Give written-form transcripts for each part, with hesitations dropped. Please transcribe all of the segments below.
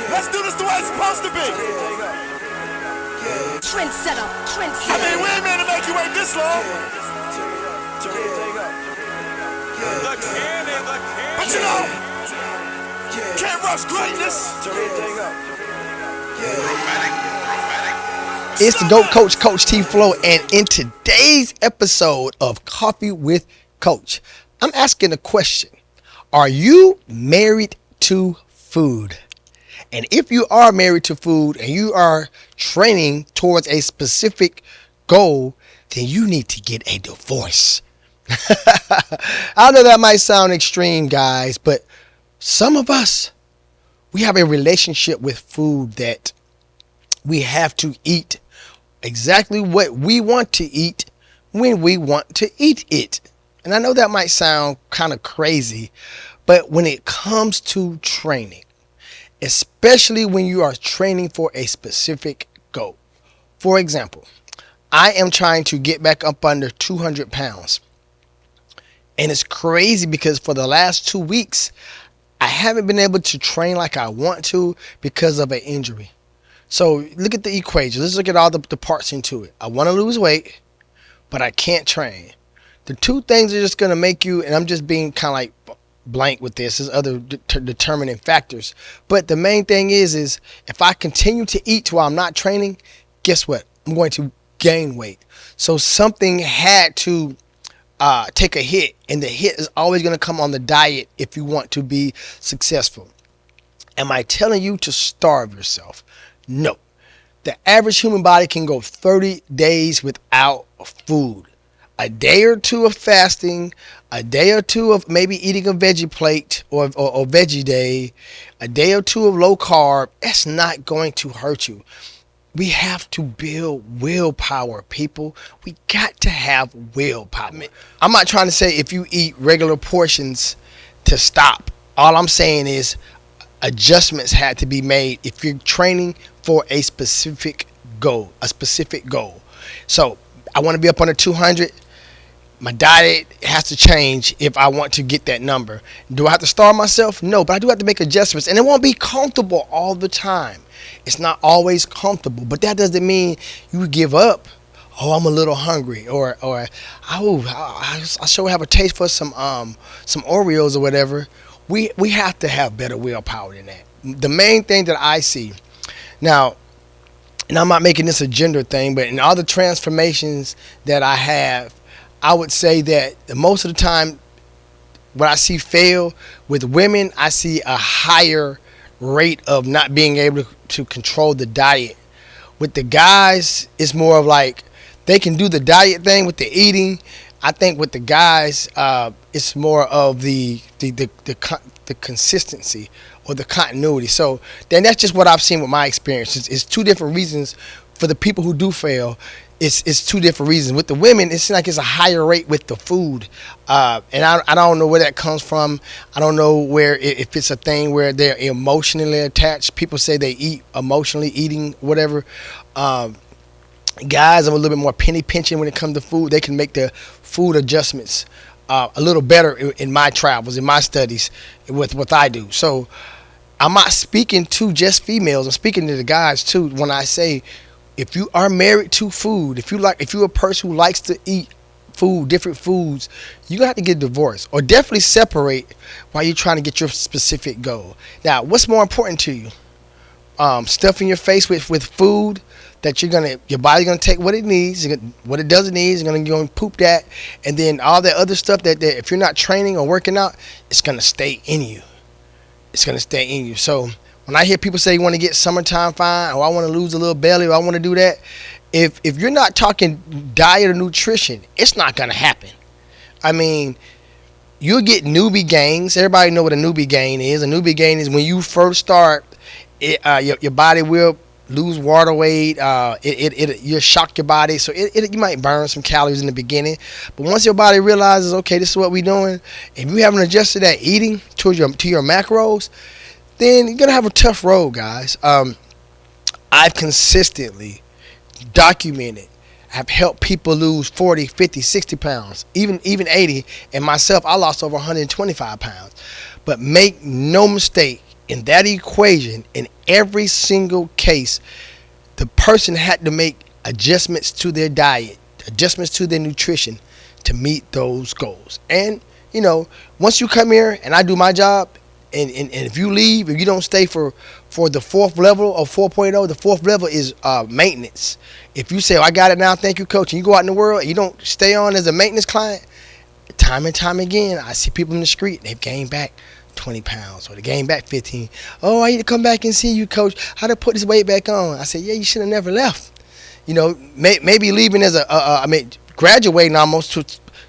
Let's do this the way it's supposed to be. Trendsetter. I mean, we ain't meant to make you wait this long. But you know, can't rush greatness. It's the GOAT Coach, Coach T Flow, and in today's episode of Coffee with Coach, I'm asking a question. Are you married to food? And if you are married to food and you are training towards a specific goal, then you need to get a divorce. I know that might sound extreme, guys, but some of us, we have a relationship with food that we have to eat exactly what we want to eat when we want to eat it. And I know that might sound kind of crazy, but when it comes to training, especially when you are training for a specific goal. For example, I am trying to get back up under 200 pounds. And it's crazy because for the last 2 weeks, I haven't been able to train like I want to because of an injury. So look at the equation. Let's look at all the parts into it. I want to lose weight, but I can't train. The two things are just going to make you, and I'm just being kind of like blank with this, there's other determining factors. But the main thing is if I continue to eat while I'm not training, guess what? I'm going to gain weight. So something had to take a hit, and the hit is always going to come on the diet if you want to be successful. Am I telling you to starve yourself? No. The average human body can go 30 days without food. A day or two of fasting, a day or two of maybe eating a veggie plate or veggie day, a day or two of low carb, that's not going to hurt you. We have to build willpower, people. We got to have willpower. I'm not trying to say if you eat regular portions to stop. All I'm saying is adjustments had to be made if you're training for a specific goal, So I want to be up under 200. My diet has to change if I want to get that number. Do I have to starve myself? No, but I do have to make adjustments. And it won't be comfortable all the time. It's not always comfortable, but that doesn't mean you give up. Oh, I'm a little hungry, or I sure have a taste for some Oreos or whatever. We have to have better willpower than that. The main thing that I see now, and I'm not making this a gender thing, but in all the transformations that I have, I would say that most of the time what I see fail with women, I see a higher rate of not being able to control the diet. With the guys, it's more of like they can do the diet thing with the eating. I think with the guys, it's more of the consistency or the continuity. So then that's just what I've seen with my experience. It's two different reasons for the people who do fail. It's two different reasons. With the women, it's like it's a higher rate with the food. And I don't know where that comes from. I don't know if it's a thing where they're emotionally attached. People say they eat emotionally, eating whatever. Guys are a little bit more penny pinching when it comes to food. They can make the food adjustments a little better in my travels, in my studies, with what I do. So I'm not speaking to just females. I'm speaking to the guys too when I say, if you are married to food, if you're a person who likes to eat food, different foods, you're going to have to get divorced or definitely separate while you're trying to get your specific goal. Now, what's more important to you? Stuffing your face with food that your body's going to take what it needs, what it doesn't need, it's going to go and poop that. And then all that other stuff that if you're not training or working out, it's going to stay in you. It's going to stay in you. So when I hear people say you want to get summertime fine, or I want to lose a little belly, or I want to do that, if you're not talking diet or nutrition, it's not going to happen. I mean, you'll get newbie gains. Everybody know what a newbie gain is. A newbie gain is when you first start, your body will lose water weight. You'll shock your body, so you might burn some calories in the beginning. But once your body realizes, okay, this is what we're doing, and you haven't adjusted that eating to your macros, then you're gonna have a tough road, guys. I've consistently documented, have helped people lose 40, 50, 60 pounds, even 80. And myself, I lost over 125 pounds. But make no mistake, in that equation, in every single case, the person had to make adjustments to their diet, adjustments to their nutrition to meet those goals. And, once you come here and I do my job, and if you leave, if you don't stay for the fourth level of 4.0, the fourth level is maintenance. If you say, I got it now, thank you, coach, and you go out in the world and you don't stay on as a maintenance client, time and time again, I see people in the street, they've gained back 20 pounds or they gained back 15. Oh, I need to come back and see you, coach. How to put this weight back on? I said, yeah, you should have never left. Maybe leaving as graduating almost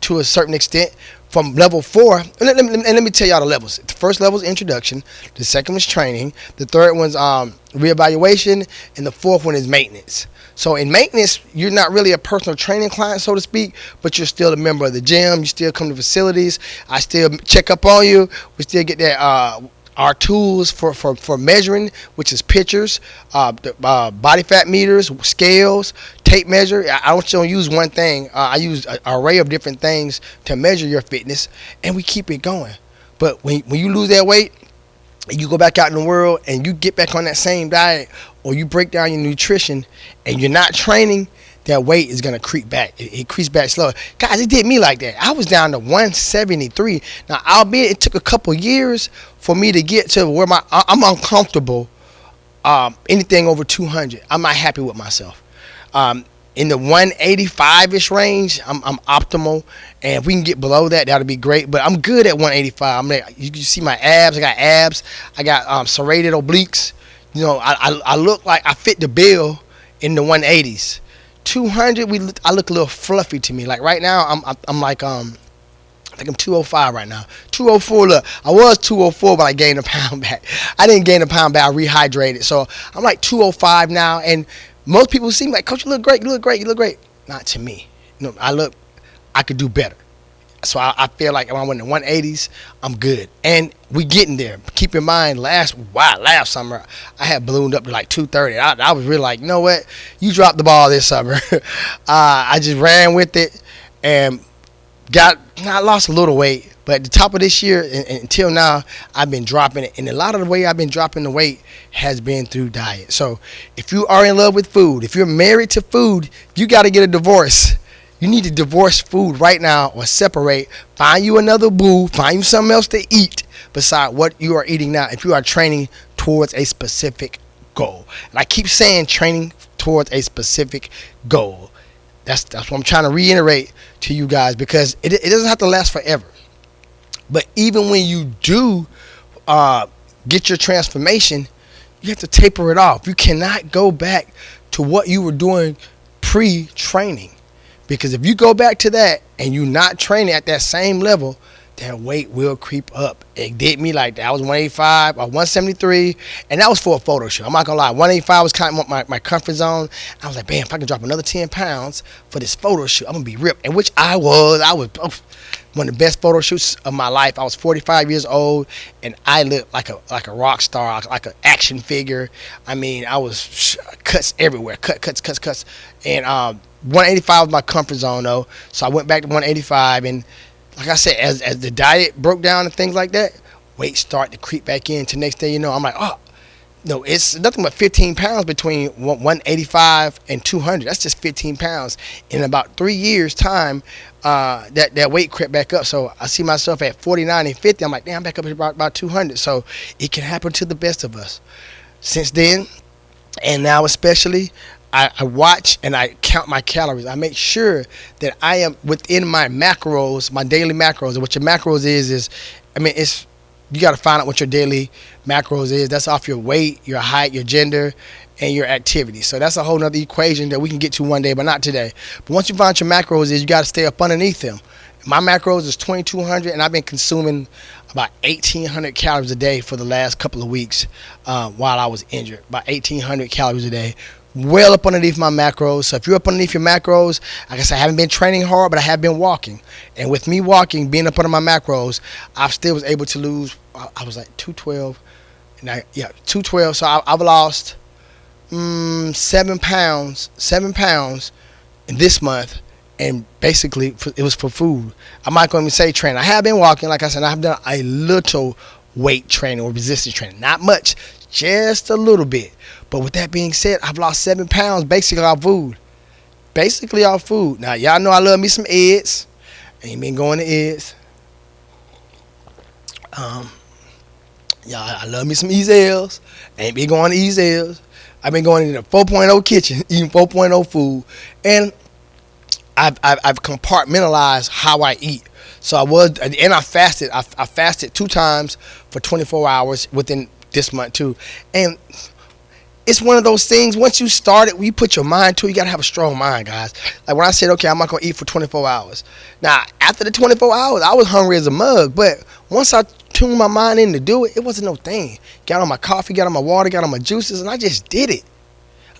to a certain extent from level 4. And let me tell y'all the levels. The first level is introduction. The second was training. The third one's reevaluation. And the fourth one is maintenance. So in maintenance, you're not really a personal training client, so to speak, but you're still a member of the gym. You still come to facilities. I still check up on you. We still get that our tools for measuring, which is pictures, body fat meters, scales, tape measure. I don't use one thing. I use an array of different things to measure your fitness, and we keep it going. But when you lose that weight, and you go back out in the world and you get back on that same diet, or you break down your nutrition and you're not training, that weight is going to creep back. It creeps back slow. Guys, it did me like that. I was down to 173. Now, albeit it took a couple years for me to get to where I'm uncomfortable. Anything over 200, I'm not happy with myself. In the 185-ish range, I'm optimal. And if we can get below that, that'll be great. But I'm good at 185. You can see my abs. I got abs. I got serrated obliques. I look like I fit the bill in the 180s. 200, I look a little fluffy to me. Like right now, I'm like I think I'm 205 right now. 204. Look, I was 204, but I gained a pound back. I didn't gain a pound back. I rehydrated. So I'm like 205 now. And most people see me like, Coach, you look great. You look great. You look great. Not to me. I could do better. So I feel like if I went in the 180s, I'm good. And we getting there. Keep in mind, last summer, I had ballooned up to like 230. I was really like, you know what? You dropped the ball this summer. I just ran with it and I lost a little weight. But at the top of this year and until now, I've been dropping it. And a lot of the way I've been dropping the weight has been through diet. So if you are in love with food, if you're married to food, you got to get a divorce. You need to divorce food right now or separate. Find you another boo. Find you something else to eat beside what you are eating now if you are training towards a specific goal. And I keep saying training towards a specific goal. That's what I'm trying to reiterate to you guys, because it doesn't have to last forever. But even when you do get your transformation, you have to taper it off. You cannot go back to what you were doing pre-training. Because if you go back to that and you're not training at that same level, that weight will creep up. It did me like that. I was 185 or 173, and that was for a photo shoot. I'm not going to lie. 185 was kind of my comfort zone. I was like, bam, if I can drop another 10 pounds for this photo shoot, I'm going to be ripped. And which I was one of the best photo shoots of my life. I was 45 years old, and I looked like a rock star, like an action figure. I mean, I was cuts everywhere, cuts. And 185 was my comfort zone, though. So I went back to 185, and like I said, as the diet broke down and things like that, weight started to creep back in. To next thing you know, I'm like, oh, no, it's nothing but 15 pounds between 185 and 200. That's just 15 pounds. In about 3 years' time, that weight crept back up. So I see myself at 49 and 50. I'm like, damn, I'm back up about 200. So it can happen to the best of us. Since then, and now especially, I watch and I count my calories. I make sure that I am within my macros, my daily macros. And what your macros is you got to find out what your daily macros is. That's off your weight, your height, your gender, and your activity. So that's a whole nother equation that we can get to one day, but not today. But once you find your macros you got to stay up underneath them. My macros is 2,200, and I've been consuming about 1,800 calories a day for the last couple of weeks while I was injured. About 1,800 calories a day. Well up underneath my macros. So if you're up underneath your macros, like I said, I haven't been training hard, but I have been walking. And with me walking, being up under my macros, I still was able to lose. I was like 212. 212. So I've lost 7 pounds in this month. And basically, it was for food. I'm not going to say training. I have been walking. Like I said, I have done a little weight training or resistance training. Not much, just a little bit. But with that being said, I've lost 7 pounds basically off food. Basically off food. Now, y'all know I love me some eggs. Ain't been going to eggs. Y'all, I love me some Ezels. Ain't been going to Ezels. I've been going into the 4.0 kitchen, eating 4.0 food. And I've compartmentalized how I eat. So I fasted. I fasted 2 times for 24 hours within this month too. And it's one of those things, once you start it, when you put your mind to it, you got to have a strong mind, guys. Like when I said, okay, I'm not going to eat for 24 hours. Now, after the 24 hours, I was hungry as a mug. But once I tuned my mind in to do it, it wasn't no thing. Got on my coffee, got on my water, got on my juices, and I just did it.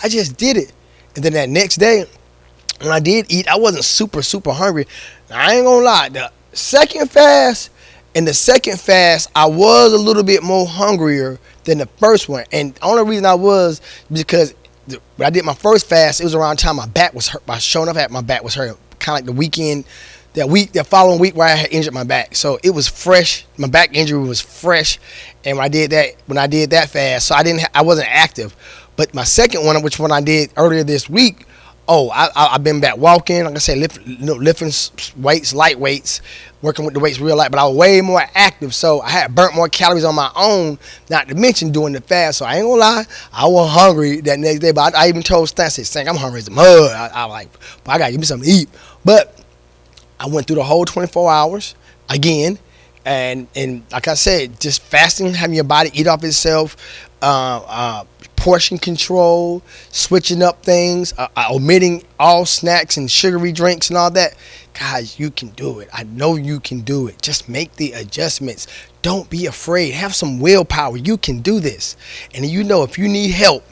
And then that next day, when I did eat, I wasn't super hungry. Now, I ain't going to lie. The second fast, I was a little bit more hungrier than the first one. And the only reason I was because when I did my first fast, it was around the time my back was hurt. By showing up, my back was hurt. Kind of like the weekend, that following week where I had injured my back. So it was fresh. My back injury was fresh. And when I did that fast, so I wasn't active. But my second one, which one I did earlier this week, I've been back walking, like I said, lifting weights, light weights, working with the weights real light, but I was way more active, so I had burnt more calories on my own, not to mention doing the fast. So I ain't gonna lie, I was hungry that next day, but I even told Stan, I'm hungry as a mud. I like, but I gotta give me something to eat. But I went through the whole 24 hours again, and like I said, just fasting, having your body eat off itself, portion control, switching up things, omitting all snacks and sugary drinks and all that. Guys, you can do it. I know you can do it. Just make the adjustments. Don't be afraid. Have some willpower. You can do this. And you know, if you need help,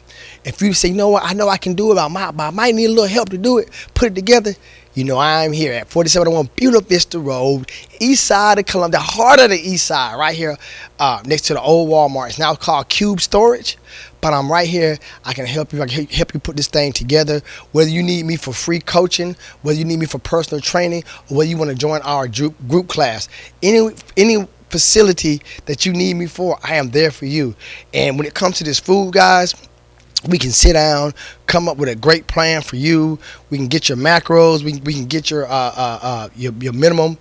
if you say, you know what, I know I can do it, but I might need a little help to do it, put it together. You know, I'm here at 4701 Buena Vista Road, east side of Columbia, the heart of the east side, right here next to the old Walmart. It's now called Cube Storage, but I'm right here. I can help you. I can help you put this thing together. Whether you need me for free coaching, whether you need me for personal training, or whether you want to join our group class, any facility that you need me for, I am there for you. And when it comes to this food, guys, we can sit down, come up with a great plan for you. We can get your macros. We can get your minimum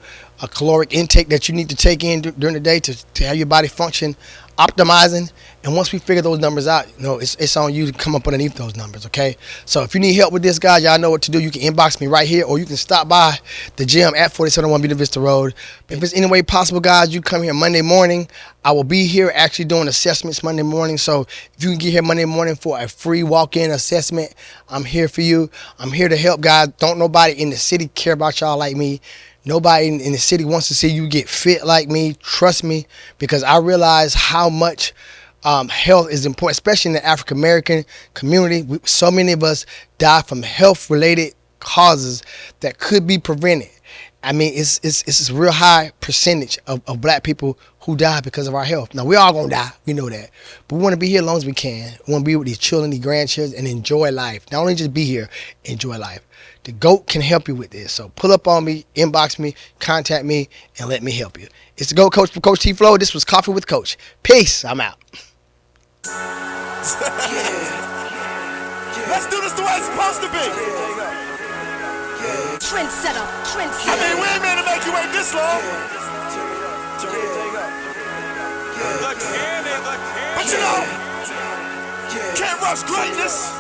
caloric intake that you need to take in during the day to have your body function optimizing. And once we figure those numbers out, you know, it's on you to come up underneath those numbers, okay? So if you need help with this, guys, y'all know what to do. You can inbox me right here, or you can stop by the gym at 4701 Buena Vista Road. If it's any way possible, guys, you come here Monday morning. I will be here actually doing assessments Monday morning. So if you can get here Monday morning for a free walk-in assessment, I'm here for you. I'm here to help, guys. Don't nobody in the city care about y'all like me. Nobody in the city wants to see you get fit like me. Trust me, because I realize how much health is important, especially in the African American community. So many of us die from health-related causes that could be prevented. I mean, it's a real high percentage of black people who die because of our health. Now, we all gonna die. We know that. But we want to be here as long as we can. We want to be with these children, these grandchildren, and enjoy life. Not only just be here, enjoy life. The GOAT can help you with this. So pull up on me, inbox me, contact me, and let me help you. It's the GOAT Coach for Coach T Flow. This was Coffee with Coach. Peace. I'm out. Let's do this the way it's supposed to be. Trendsetter. I mean, we ain't meant to make you wait this long. The cannon. But you know, can't rush greatness.